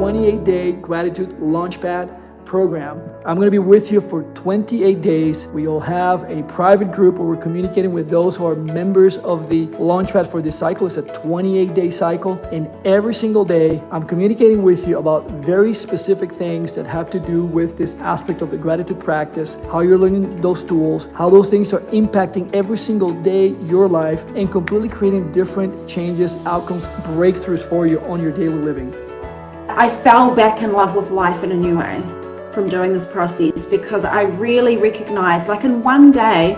28-day Gratitude Launchpad program. I'm going to be with you for 28 days. We will have a private group where we're communicating with those who are members of the Launchpad for this cycle. It's a 28-day cycle, and every single day I'm communicating with you about very specific things that have to do with this aspect of the gratitude practice, how you're learning those tools, how those things are impacting every single day your life, and completely creating different changes, outcomes, breakthroughs for you on your daily living. I fell back in love with life in a new way from doing this process, because I really recognized, like in one day,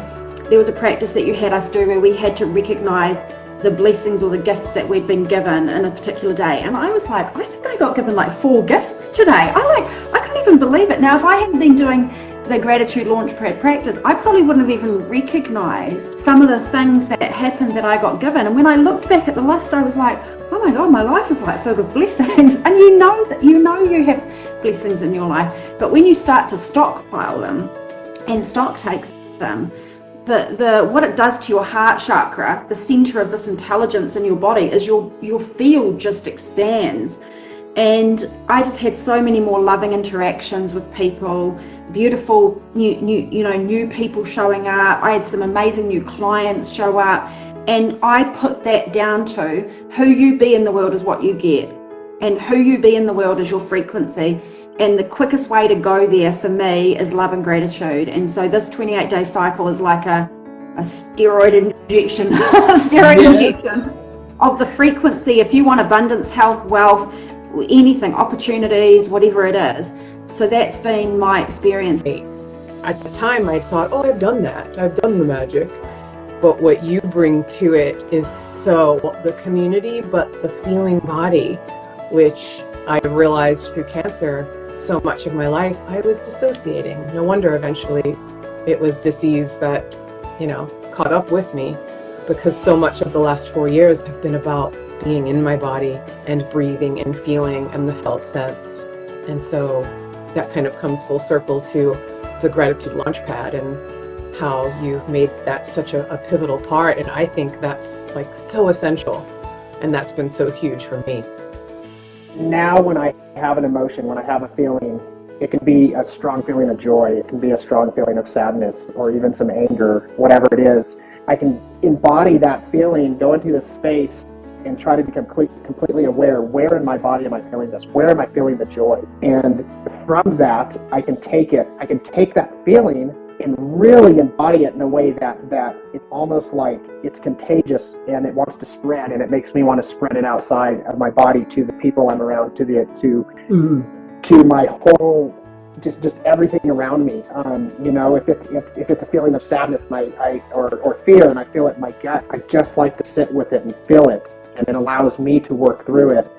there was a practice that you had us do where we had to recognize the blessings or the gifts that we'd been given in a particular day. And I was like, I think I got given like 4 gifts today. I couldn't even believe it. Now, if I hadn't been doing the Gratitude Launchpad practice, I probably wouldn't have even recognized some of the things that happened that I got given. And when I looked back at the list, I was like, oh my God, my life is like filled with blessings. And you know you have blessings in your life, but when you start to stockpile them and stock take them, the what it does to your heart chakra, the center of this intelligence in your body, is your field just expands. And I just had so many more loving interactions with people, beautiful new people showing up. I had some amazing new clients show up, and I put that down to who you be in the world is what you get. And who you be in the world is your frequency. And the quickest way to go there for me is love and gratitude. And so this 28-day cycle is like a steroid injection, injection of the frequency. If you want abundance, health, wealth, anything, opportunities, whatever it is. So that's been my experience. At the time I thought, oh, I've done that. I've done the magic. But what you bring to it is so the community, but the feeling body, which I realized through cancer, so much of my life, I was dissociating. No wonder eventually it was disease that, caught up with me, because so much of the last 4 years have been about being in my body and breathing and feeling and the felt sense. And so that kind of comes full circle to the Gratitude Launchpad and how you've made that such a pivotal part. And I think that's like so essential. And that's been so huge for me. Now when I have an emotion, when I have a feeling, it can be a strong feeling of joy, it can be a strong feeling of sadness, or even some anger, whatever it is. I can embody that feeling, go into this space, and try to become completely aware, where in my body am I feeling this? Where am I feeling the joy? And from that, I can take that feeling and really embody it in a way that it's almost like it's contagious and it wants to spread, and it makes me want to spread it outside of my body to the people I'm around, to my whole, just everything around me. If it's a feeling of sadness or fear and I feel it in my gut, I just like to sit with it and feel it, and it allows me to work through it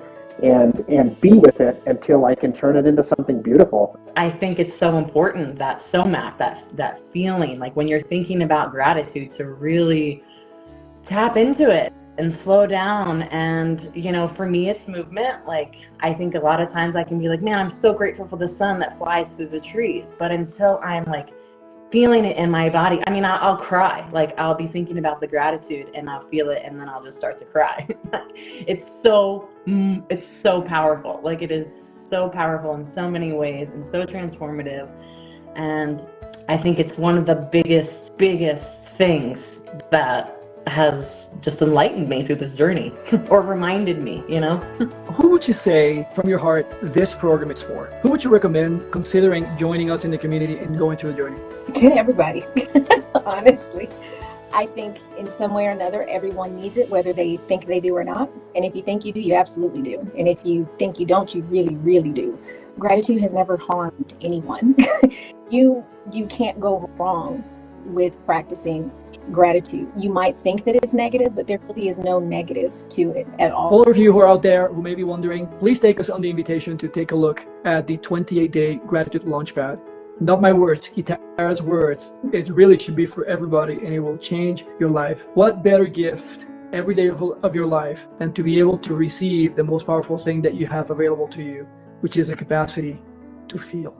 and be with it until I can turn it into something beautiful. I think it's so important, that somat, that feeling, like when you're thinking about gratitude, to really tap into it and slow down. And, for me, it's movement. Like, I think a lot of times I can be like, man, I'm so grateful for the sun that flies through the trees. But until I'm like feeling it in my body, I'll cry. Like, I'll be thinking about the gratitude and I'll feel it, and then I'll just start to cry. It's so powerful. Like, it is so powerful in so many ways and so transformative. And I think it's one of the biggest things that has just enlightened me through this journey, or reminded me, Who would you say from your heart this program is for? Who would you recommend considering joining us in the community and going through the journey? To everybody, honestly. I think in some way or another, everyone needs it, whether they think they do or not. And if you think you do, you absolutely do. And if you think you don't, you really, really do. Gratitude has never harmed anyone. You can't go wrong with practicing gratitude. You might think that it's negative, but there really is no negative to it at all. For all of you who are out there who may be wondering, please take us on the invitation to take a look at the 28-day Gratitude Launchpad. Not my words, Kitara's words. It really should be for everybody, and it will change your life. What better gift every day of your life than to be able to receive the most powerful thing that you have available to you, which is a capacity to feel.